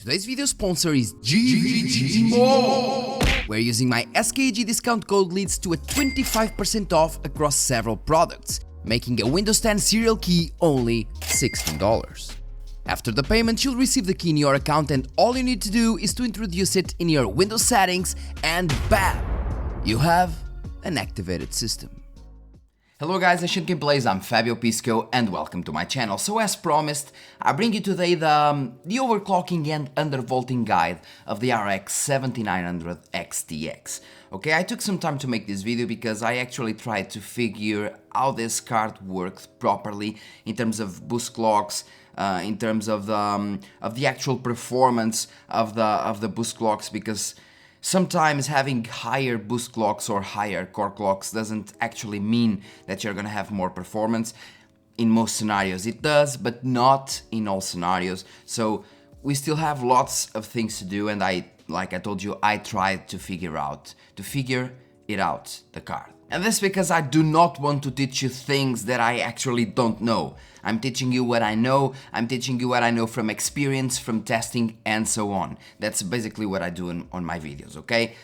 Today's video sponsor is GGG, where using my SKG discount code leads to a 25% off across several products, making a Windows 10 serial key only $16. After the payment, you'll receive the key in your account and all you need to do is to introduce it in your Windows settings and bam! You have an activated system. Hello guys, Asian Gameplays, I'm Fabio Pisco and welcome to my channel. So as promised, I bring you today the overclocking and undervolting guide of the RX 7900 XTX. Okay, I took some time to make this video because I actually tried to figure how this card works properly in terms of boost clocks, in terms of the actual performance of the boost clocks, because sometimes having higher boost clocks or higher core clocks doesn't actually mean that you're gonna have more performance. In most scenarios it does, but not in all scenarios. So we still have lots of things to do, and like I told you, I tried to figure it out, the card. And that's because I do not want to teach you things that I actually don't know. I'm teaching you what I know, I'm teaching you what I know from experience, from testing, and so on. That's basically what I do on my videos, okay?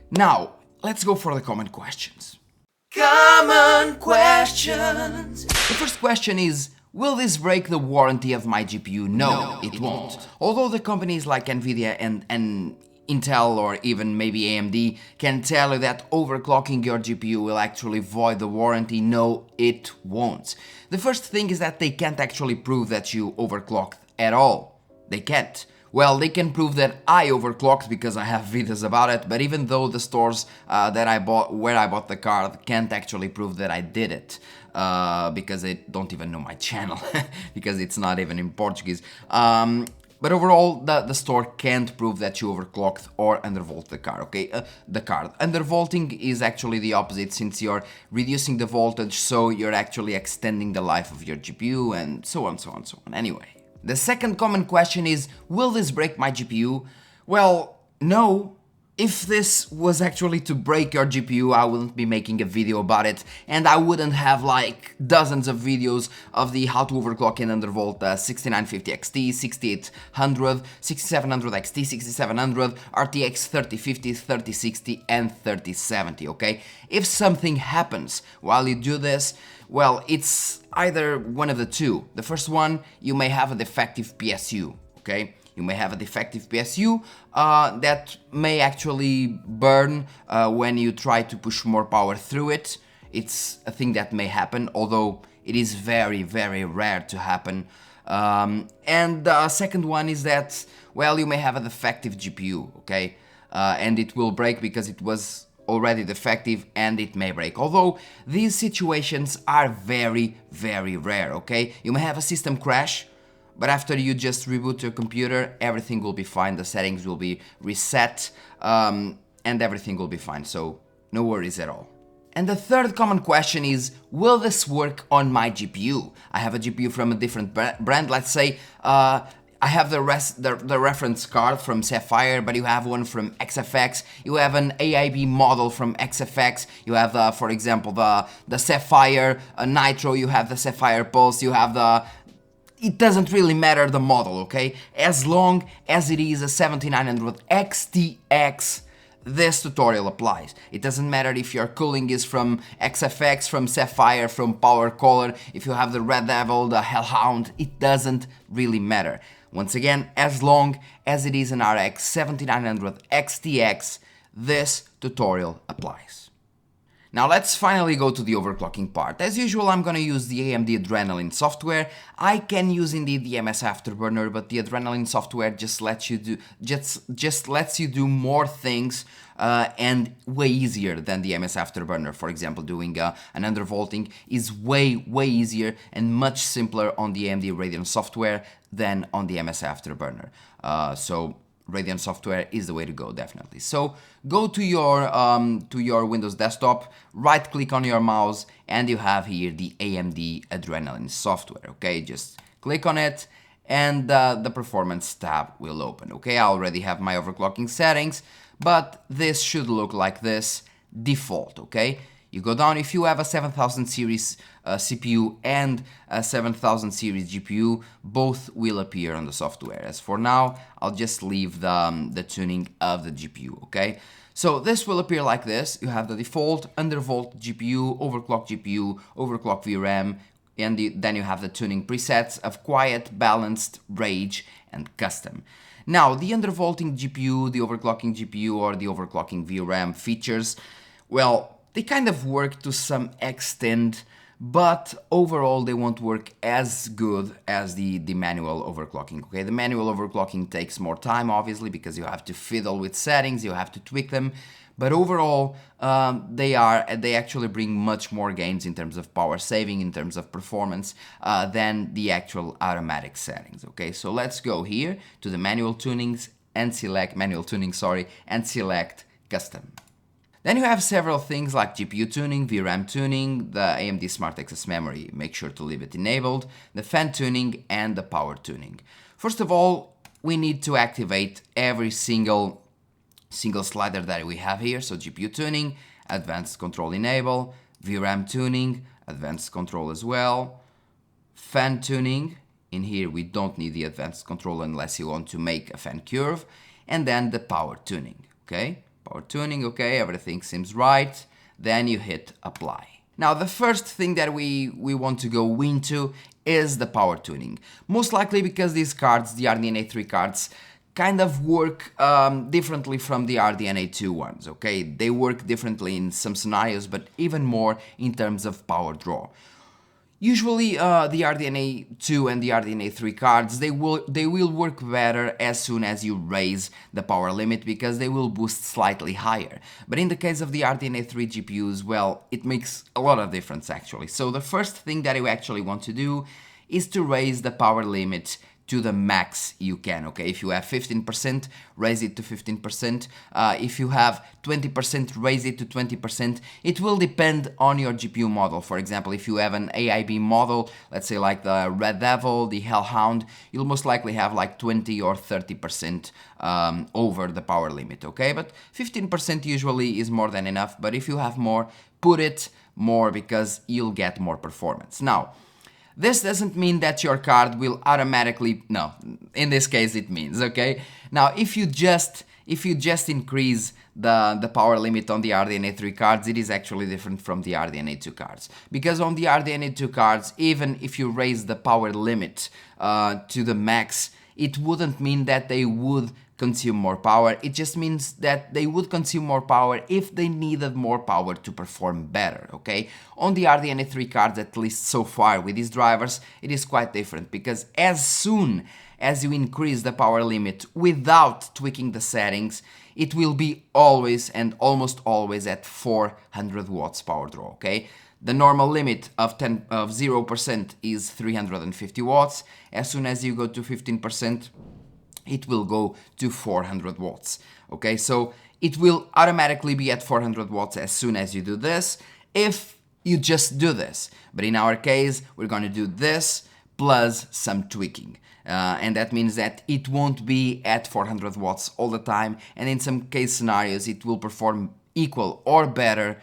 Now, let's go for the common questions. Common questions! The first question is, will this break the warranty of my GPU? No, it won't. Although the companies like Nvidia and Intel or even maybe AMD can tell you that overclocking your GPU will actually void the warranty, no, it won't. The first thing is that they can't actually prove that you overclocked at all. They can't. Well, they can prove that I overclocked because I have videos about it, but even though the stores where I bought the card can't actually prove that I did it, because they don't even know my channel, because it's not even in Portuguese. But overall, the store can't prove that you overclocked or undervolt the card, okay? The card. Undervolting is actually the opposite, since you're reducing the voltage, so you're actually extending the life of your GPU, and so on, so on, so on. Anyway, the second common question is, will this break my GPU? Well, no. If this was actually to break your GPU, I wouldn't be making a video about it, and I wouldn't have like dozens of videos of the how to overclock and undervolt 6950 XT, 6800, 6700 XT, 6700, RTX 3050, 3060 and 3070, okay? If something happens while you do this, well, it's either one of the two. The first one, you may have a defective PSU, okay? You may have a defective PSU that may actually burn when you try to push more power through it. It's a thing that may happen, although it is very, very rare to happen. And the second one is that, well, you may have a defective GPU, okay? And it will break because it was already defective, and it may break. Although these situations are very, very rare, okay? You may have a system crash, but after you just reboot your computer, everything will be fine, the settings will be reset, and everything will be fine, so no worries at all. And the third common question is, will this work on my GPU? I have a GPU from a different brand, let's say, I have the reference card from Sapphire, but you have one from XFX, you have an AIB model from XFX, you have, for example, the Sapphire Nitro, you have the Sapphire Pulse, you have the... It doesn't really matter the model, okay? As long as it is a 7900 XTX, this tutorial applies. It doesn't matter if your cooling is from XFX, from Sapphire, from Power Color, if you have the Red Devil, the Hellhound, it doesn't really matter. Once again, as long as it is an RX 7900 XTX, this tutorial applies. Now let's finally go to the overclocking part. As usual, I'm gonna use the AMD ADRENALIN software. I can use indeed the MS Afterburner, but the ADRENALIN software just lets you do more things and way easier than the MS Afterburner. For example, doing an undervolting is way easier and much simpler on the AMD Radeon software than on the MS Afterburner. So Radeon software is the way to go, definitely. So go to your Windows desktop, right click on your mouse, and you have here the AMD ADRENALIN software, okay? Just click on it and the performance tab will open, okay? I already have my overclocking settings, but this should look like this, default, okay? You go down, if you have a 7000 series CPU and a 7000 series GPU, both will appear on the software. As for now, I'll just leave the tuning of the GPU, okay? So this will appear like this. You have the default, undervolt GPU, overclock GPU, overclock VRAM, and then you have the tuning presets of quiet, balanced, rage, and custom. Now, the undervolting GPU, the overclocking GPU, or the overclocking VRAM features, well, they kind of work to some extent, but overall they won't work as good as the manual overclocking, okay? The manual overclocking takes more time, obviously, because you have to fiddle with settings, you have to tweak them, but overall they actually bring much more gains in terms of power saving, in terms of performance, than the actual automatic settings, okay? So let's go here to the manual tunings and select and select custom. Then you have several things like GPU tuning, VRAM tuning, the AMD Smart Access Memory, make sure to leave it enabled, the fan tuning, and the power tuning. First of all, we need to activate every single slider that we have here. So GPU tuning, advanced control enable, VRAM tuning, advanced control as well, fan tuning. In here we don't need the advanced control unless you want to make a fan curve, and then the power tuning, okay? Power tuning, okay, everything seems right, then you hit apply. Now the first thing that we want to go into is the power tuning. Most likely because these cards, the RDNA 3 cards, kind of work differently from the RDNA 2 ones, okay? They work differently in some scenarios, but even more in terms of power draw. Usually the RDNA 2 and the RDNA 3 cards, they will work better as soon as you raise the power limit because they will boost slightly higher. But in the case of the RDNA 3 GPUs, well, it makes a lot of difference actually. So the first thing that you actually want to do is to raise the power limit to the max you can, okay? If you have 15%, raise it to 15%. If you have 20%, raise it to 20%. It will depend on your GPU model. For example, if you have an AIB model, let's say like the Red Devil, the Hellhound, you'll most likely have like 20 or 30% over the power limit, okay? But 15% usually is more than enough, but if you have more, put it more because you'll get more performance. Now, this doesn't mean that your card will automatically, no, in this case it means, okay? Now, if you just increase the power limit on the RDNA 3 cards, it is actually different from the RDNA 2 cards. Because on the RDNA 2 cards, even if you raise the power limit to the max, it wouldn't mean that they would consume more power. It just means that they would consume more power if they needed more power to perform better, okay? On the RDNA 3 cards, at least so far with these drivers, it is quite different because as soon as you increase the power limit without tweaking the settings, it will be always and almost always at 400 watts power draw, okay? The normal limit of 0% is 350 watts. As soon as you go to 15%, it will go to 400 watts, okay? So it will automatically be at 400 watts as soon as you do this, if you just do this. But in our case, we're going to do this plus some tweaking. And that means that it won't be at 400 watts all the time, and in some case scenarios, it will perform equal or better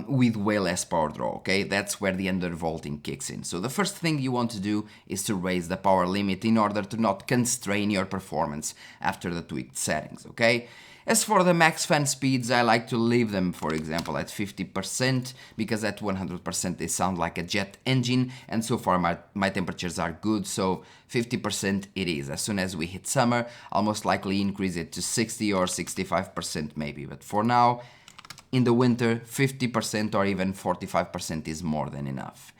with way less power draw, okay? That's where the undervolting kicks in. So the first thing you want to do is to raise the power limit in order to not constrain your performance after the tweaked settings, okay? As for the max fan speeds, I like to leave them, for example, at 50%, because at 100% they sound like a jet engine, and so far my temperatures are good, so 50% it is. As soon as we hit summer, I'll most likely increase it to 60 or 65% maybe, but for now, in the winter, 50% or even 45% is more than enough.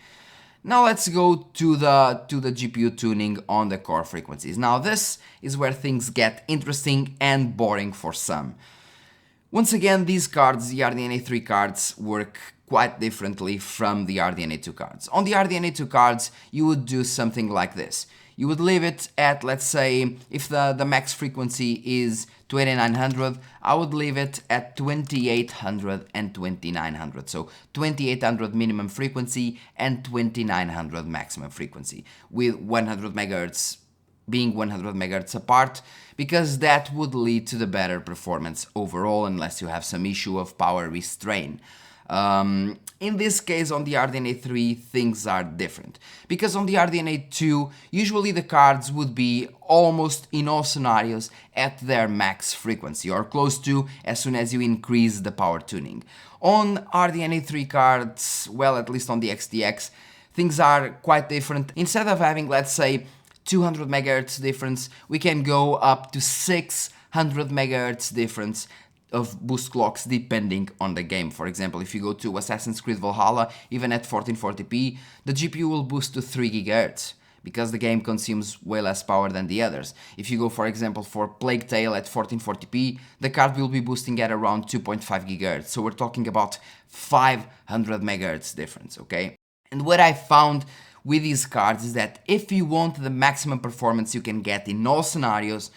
Now let's go to the GPU tuning on the core frequencies. Now this is where things get interesting and boring for some. Once again, these cards, the RDNA 3 cards, work quite differently from the RDNA 2 cards. On the RDNA 2 cards, you would do something like this. You would leave it at, let's say, if the max frequency is 2900, I would leave it at 2800 and 2900. So 2800 minimum frequency and 2900 maximum frequency, with 100 MHz being 100 MHz apart, because that would lead to the better performance overall, unless you have some issue of power restraint. In this case, on the RDNA 3, things are different, because on the RDNA 2, usually the cards would be almost in all scenarios at their max frequency, or close to, as soon as you increase the power tuning. On RDNA 3 cards, well, at least on the XTX, things are quite different. Instead of having, let's say, 200 MHz difference, we can go up to 600 MHz difference of boost clocks depending on the game. For example, if you go to Assassin's Creed Valhalla, even at 1440p, the GPU will boost to 3 GHz, because the game consumes way less power than the others. If you go, for example, for Plague Tale at 1440p, the card will be boosting at around 2.5 GHz, so we're talking about 500 MHz difference, okay? And what I found with these cards is that if you want the maximum performance you can get in all scenarios,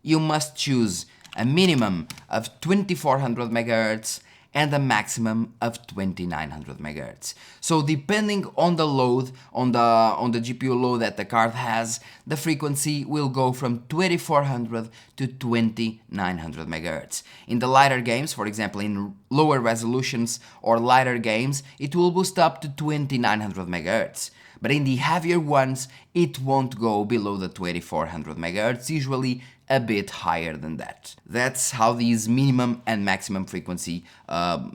you must choose a minimum of 2400 MHz and a maximum of 2900 MHz. So depending on the load, on the GPU load that the card has, the frequency will go from 2400 to 2900 MHz. In the lighter games, for example in lower resolutions or lighter games, it will boost up to 2900 MHz. But in the heavier ones, it won't go below the 2400 MHz, usually a bit higher than that. That's how these minimum and maximum frequency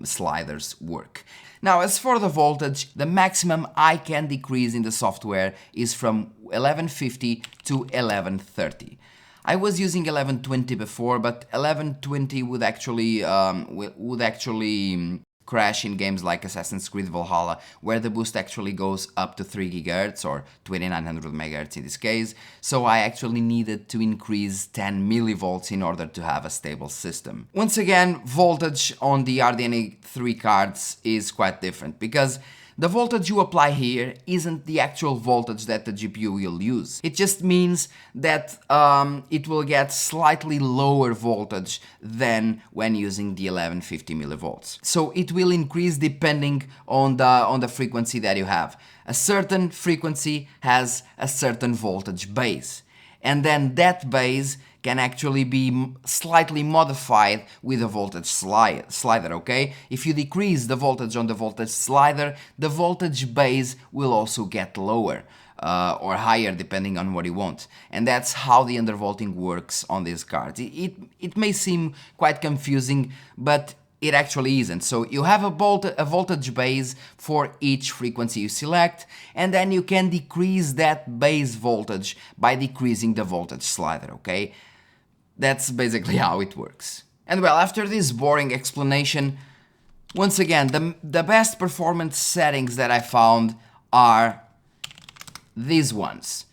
sliders work. Now, as for the voltage, the maximum I can decrease in the software is from 1150 to 1130. I was using 1120 before, but 1120 would actually crash in games like Assassin's Creed Valhalla, where the boost actually goes up to 3 GHz or 2900 MHz in this case, so I actually needed to increase 10 millivolts in order to have a stable system. Once again, voltage on the RDNA 3 cards is quite different, because the voltage you apply here isn't the actual voltage that the GPU will use. It just means that it will get slightly lower voltage than when using the 1150 millivolts. So it will increase depending on the frequency that you have. A certain frequency has a certain voltage base, and then that base can actually be slightly modified with a voltage slider, okay? If you decrease the voltage on the voltage slider, the voltage base will also get lower or higher depending on what you want. And that's how the undervolting works on these cards. It may seem quite confusing, but it actually isn't. So you have a voltage base for each frequency you select, and then you can decrease that base voltage by decreasing the voltage slider, okay? That's basically how it works. And well, after this boring explanation, once again, the best performance settings that I found are these ones.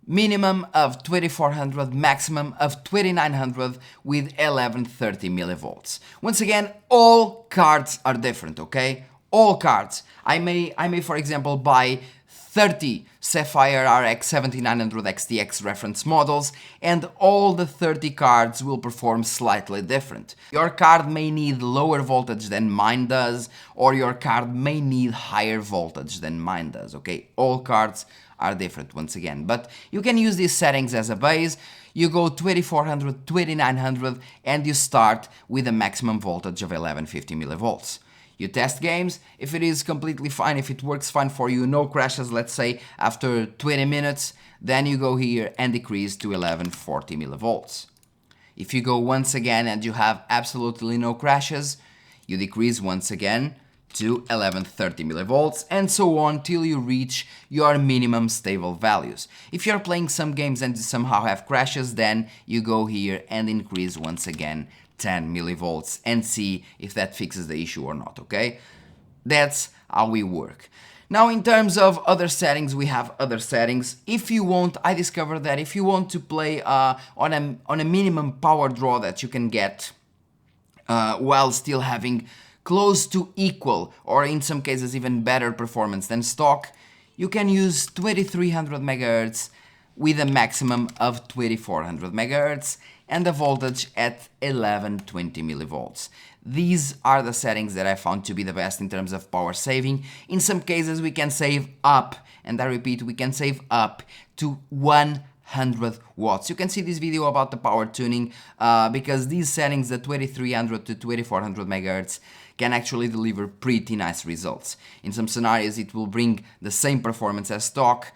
Minimum of 2400, maximum of 2900 with 1130 millivolts. Once again, all cards are different, okay? All cards. I may for example buy 30 Sapphire RX 7900 XTX reference models, and all the 30 cards will perform slightly different. Your card may need lower voltage than mine does, or your card may need higher voltage than mine does, okay? All cards are different once again, but you can use these settings as a base. You go 2400, 2900, and you start with a maximum voltage of 1150 millivolts. You test games. If it is completely fine, if it works fine for you, no crashes, let's say after 20 minutes, then you go here and decrease to 1140 millivolts. If you go once again and you have absolutely no crashes, you decrease once again to 1130 millivolts, and so on till you reach your minimum stable values. If you're playing some games and you somehow have crashes, then you go here and increase once again 10 millivolts and see if that fixes the issue or not, okay? That's how we work. Now, in terms of other settings, we have other settings. If you want, I discovered that if you want to play on a minimum power draw that you can get while still having close to equal, or in some cases even better performance than stock, you can use 2300 MHz with a maximum of 2400 MHz and a voltage at 1120 millivolts. These are the settings that I found to be the best in terms of power saving. In some cases we can save up, and I repeat, we can save up to 100 watts. You can see this video about the power tuning because these settings, the 2300 to 2400 MHz, can actually deliver pretty nice results. In some scenarios it will bring the same performance as stock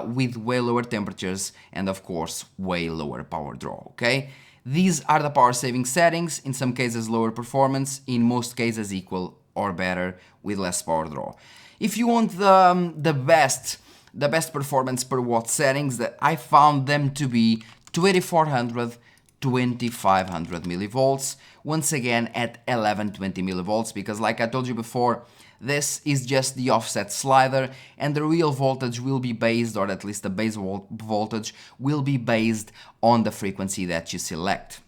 with way lower temperatures and of course way lower power draw, okay? These are the power saving settings, in some cases lower performance, in most cases equal or better with less power draw. If you want the best performance per watt settings, that I found them to be 2400, 2500 millivolts, once again at 1120 millivolts, because like I told you before, this is just the offset slider and the real voltage will be based, or at least the base voltage will be based on the frequency that you select.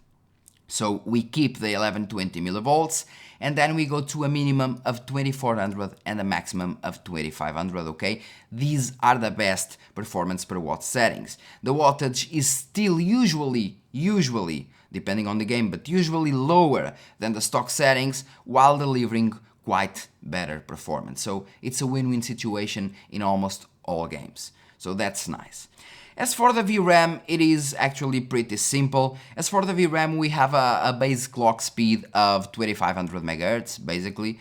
So we keep the 1120 millivolts and then we go to a minimum of 2400 and a maximum of 2500, okay? These are the best performance per watt settings. The wattage is still usually, depending on the game, but usually lower than the stock settings while delivering quite better performance. So it's a win-win situation in almost all games. So that's nice. As for the VRAM, it is actually pretty simple. As for the VRAM, we have a base clock speed of 2500 MHz, basically.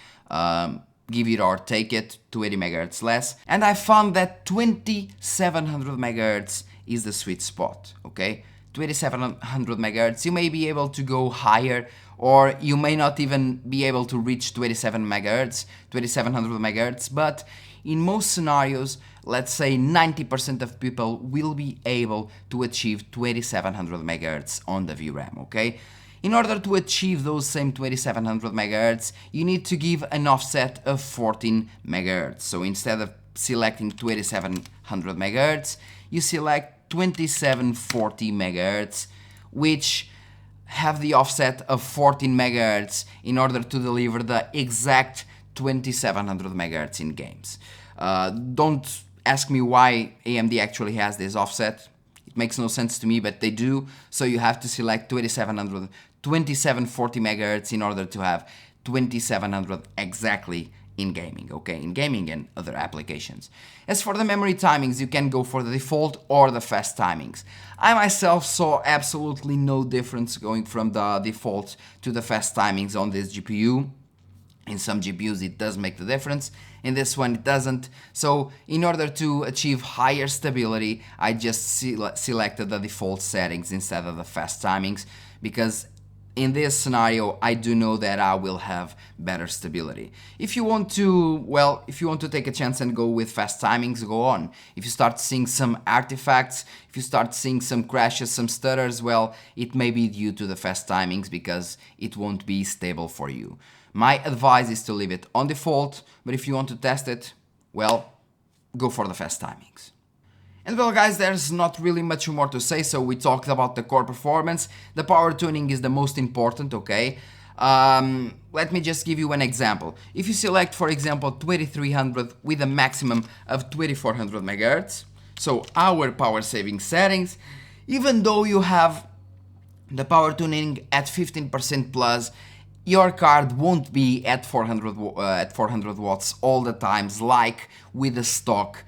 Give it or take it, 280 MHz less. And I found that 2700 MHz is the sweet spot, okay? 2700 MHz, you may be able to go higher, or you may not even be able to reach 2700 MHz, but in most scenarios, let's say 90% of people will be able to achieve 2700 MHz on the VRAM, okay? In order to achieve those same 2700 MHz, you need to give an offset of 14 MHz. So instead of selecting 2700 MHz, you select 2740 MHz, which have the offset of 14 MHz in order to deliver the exact 2700 MHz in games. Don't ask me why AMD actually has this offset. It makes no sense to me, but they do. So you have to select 2740 MHz in order to have 2700 exactly in gaming, okay? In gaming and other applications. As for the memory timings, you can go for the default or the fast timings. I myself saw absolutely no difference going from the default to the fast timings on this GPU. In some GPUs it does make the difference, in this one it doesn't. So in order to achieve higher stability, I just selected the default settings instead of the fast timings, because in this scenario I do know that I will have better stability. If you want to, well, if you want to take a chance and go with fast timings, go on. If you start seeing some artifacts, if you start seeing some crashes, some stutters, well, it may be due to the fast timings because it won't be stable for you. My advice is to leave it on default, but if you want to test it, well, go for the fast timings. And well guys, there's not really much more to say, so we talked about the core performance. The power tuning is the most important, okay? Let me just give you an example. If you select, for example, 2300 with a maximum of 2400 MHz, so our power saving settings, even though you have the power tuning at 15% plus, your card won't be at 400 watts all the times like with the stock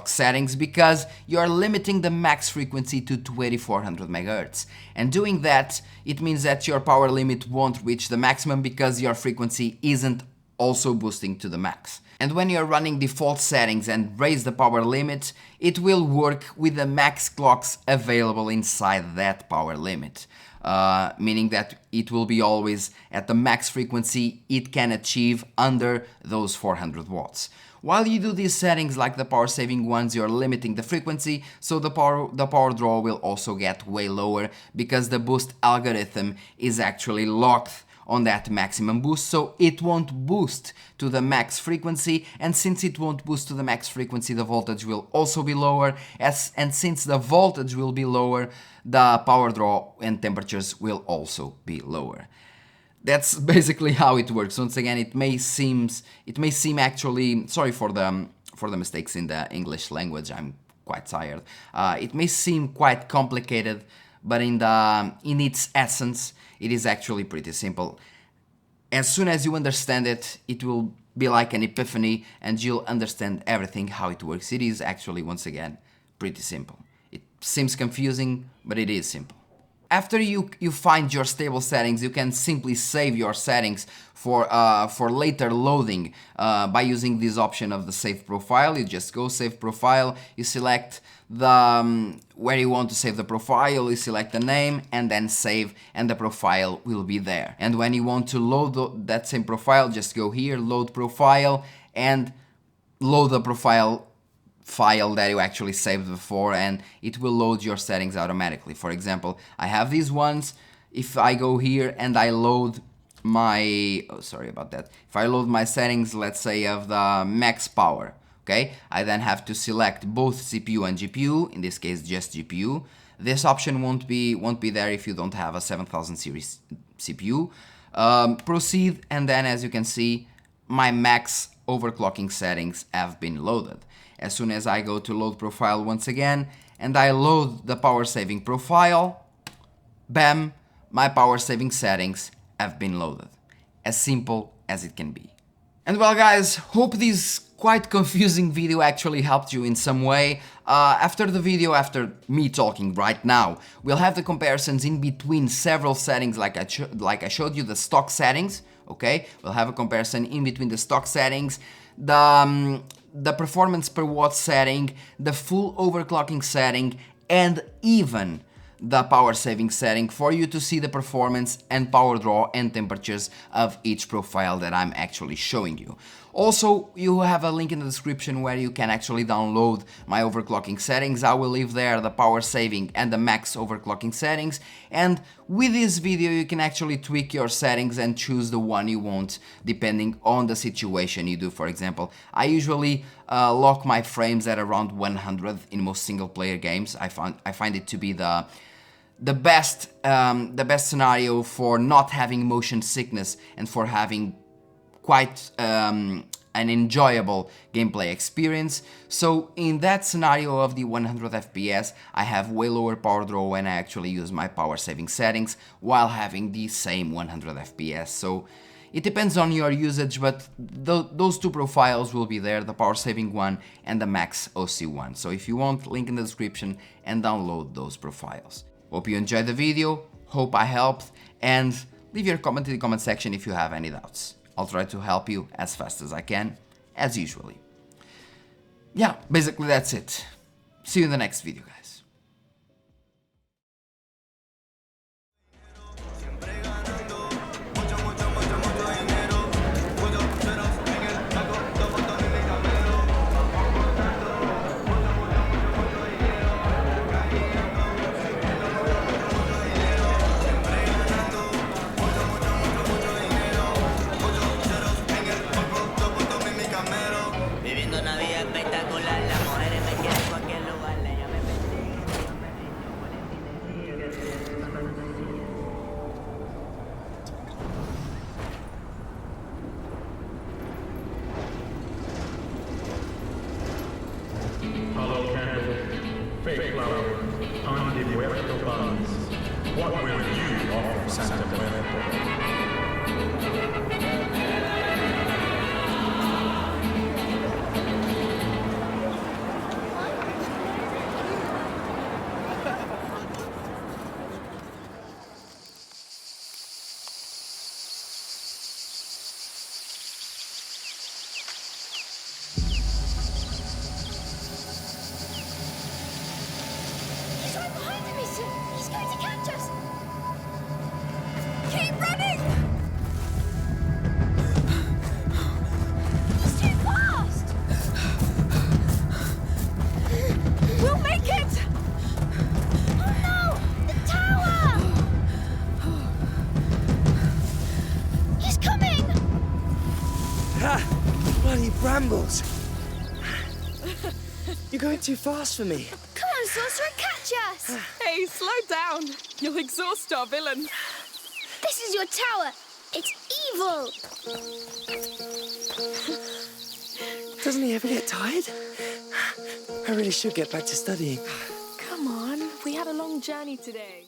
settings, because you're limiting the max frequency to 2400 MHz. And doing that, it means that your power limit won't reach the maximum because your frequency isn't also boosting to the max. And when you're running default settings and raise the power limit, it will work with the max clocks available inside that power limit. Meaning that it will be always at the max frequency it can achieve under those 400 watts. While you do these settings like the power saving ones, you're limiting the frequency, so the power draw will also get way lower because the boost algorithm is actually locked on that maximum boost, so it won't boost to the max frequency, and since it won't boost to the max frequency, the voltage will also be lower, and since the voltage will be lower, the power draw and temperatures will also be lower. That's basically how it works. Once again, it may seem actually, sorry for the mistakes in the English language, I'm quite tired. It may seem quite complicated, but in its essence, it is actually pretty simple. As soon as you understand it, it will be like an epiphany and you'll understand everything, how it works. It is actually, once again, pretty simple. It seems confusing, but it is simple. after you find your stable settings, you can simply save your settings for later loading by using this option of the save profile. You just go save profile, you select the where you want to save the profile, you select the name and then save, and the profile will be there. And when you want to load that same profile, just go here, load profile, and load the profile file that you actually saved before, and it will load your settings automatically. For example, I have these ones. If I go here and I load my, if I load my settings, let's say of the max power, okay, I then have to select both CPU and GPU, in this case just GPU. This option won't be there if you don't have a 7000 series CPU. Proceed, and then as you can see, my max overclocking settings have been loaded. As soon as I go to load profile once again and I load the power saving profile, bam, my power saving settings have been loaded. As simple as it can be. And well guys, hope this quite confusing video actually helped you in some way. After the video, after me talking right now, we'll have the comparisons in between several settings like I showed you the stock settings, okay? We'll have a comparison in between the stock settings, the performance per watt setting, the full overclocking setting, and even the power saving setting for you to see the performance and power draw and temperatures of each profile that I'm actually showing you. Also, you have a link in the description where you can actually download my overclocking settings. I will leave there the power saving and the max overclocking settings, and with this video you can actually tweak your settings and choose the one you want depending on the situation you do. For example, I usually lock my frames at around 100 in most single player games. I find it to be the best scenario for not having motion sickness and for having quite an enjoyable gameplay experience. So in that scenario of the 100 FPS, I have way lower power draw when I actually use my power saving settings while having the same 100 FPS. So it depends on your usage, but those two profiles will be there, the power saving one and the max OC one. So if you want, link in the description and download those profiles. Hope you enjoyed the video, hope I helped, and leave your comment in the comment section if you have any doubts. I'll try to help you as fast as I can, as usually. Yeah, basically that's it. See you in the next video, guys. Fake flower, undeveloped buns. What will you offer Santa Muerto? Bloody brambles! You're going too fast for me. Come on, sorcerer, catch us! Hey, slow down. You'll exhaust our villain. This is your tower. It's evil. Doesn't he ever get tired? I really should get back to studying. Come on, we had a long journey today.